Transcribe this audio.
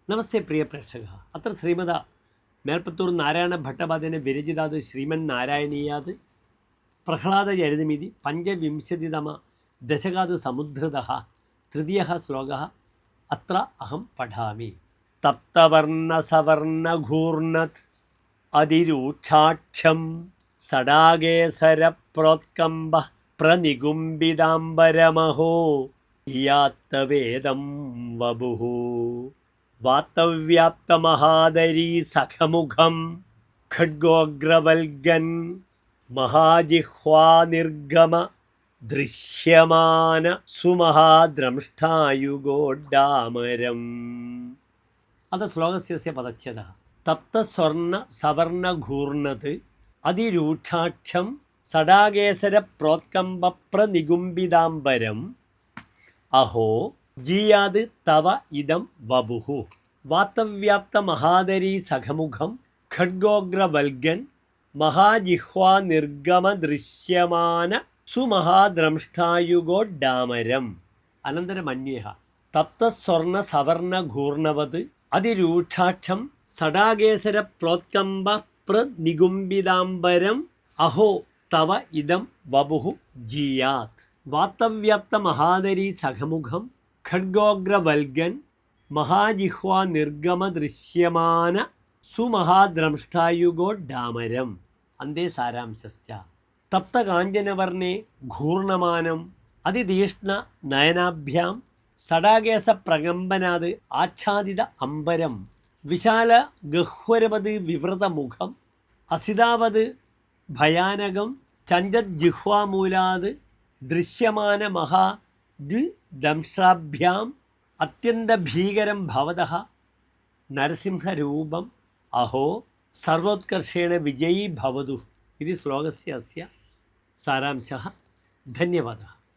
നമസ്തേ പ്രിയ പ്രേക്ഷക. അത്ര ശ്രീമത മേൽപ്പത്തൂർ നാരായണ ഭട്ടപാദേന വിരചിതാത് ശ്രീമന്നാരായണീയാത് പ്രഹ്ലാദചരിതമിതി പഞ്ചവിംശതിതമ ദശകാത് സമുദ്ധൃതഃ തൃതീയഃ ശ്ലോകഃ അത്ര അഹം പഠാമി. തപ്തവർണസവർണഘൂർണത് അതിരൂക്ഷാക്ഷം സടാകേസരപ്രോത്കമ്പഃ പ്രനികുംബിതാംബരമഹോ യാത്തവേദം വപുഃ വാത്തവ്യാപ്തമഹാദരീ സഖമുഖം ഖഡ്ഗോഗ്രവൽഗൻ മഹാജിഹ്വാനിർഗമ ദൃശ്യമാന സുമഹാദ്രംഷ്ടായുഗോഡ്ഡാമരം. അത ശ്ലോകസ്യ പദച്ഛേദഃ. തപ്തസ്വർണ്ണ സവർണഘൂർണത് അതിരൂക്ഷാക്ഷം സടാകേസര പ്രോത്കമ്പ പ്രനികുംബിതാംബരം അഹോ ജീയാത് തവ ഇദം വപുഃ വാത്തവ്യാപ്ത മഹാദരീ സഖമുഖം ഖഡ്ഗോഗ്രവൽഗൻ മഹാജിഹ്വാനിർഗമ ദൃശ്യമാന സുമഹാദ്രംഷ്ടായുഗോഡ്ഡാമരം. അനന്തരമന്യഃ തപ്തസ്വർണ്ണ സവർണഘൂർണവത് അതിരൂക്ഷാക്ഷം സടാകേസര പ്രോത്കമ്പ പ്രനികുംബിതാംബരം അഹോ തവ ഇദം വപുഃ ജീയാത് വാത്തവ്യാപ്ത മഹാദരീ സഖമുഖം ഖഡ്ഗോഗ്രവൽഗൻ മഹാജിഹ്വാനിർഗമ ദൃശ്യമാന സുമഹാദ്രംഷ്ടായുഗോഡ്ഡാമരം. അന്തേ സാരാംശശ്ച. തപ്തകാഞ്ചനവർണേ ഘൂർണമാനം അതിതീഷ്ണ നയനാഭ്യാം സടാകേസ പ്രകമ്പനാത് ആച്ഛാദിത അംബരം വിശാല ഗഹ്വരവത് വിവൃതമുഖം അസിതാവത് ഭയാനകം ചഞ്ചജിഹ്വാമൂലാത് ദൃശ്യമാന മഹാദ്ദംഷ്ട്രാഭ്യാം അത്യന്തഭീകരം ഭവതഃ നരസിംഹരൂപം അഹോ സർവോത്കർഷേണ വിജയീ ഭവതു. ഇത് ശ്ലോകസ്യ അസ്യ സാരാംശഃ. ധന്യവാദः.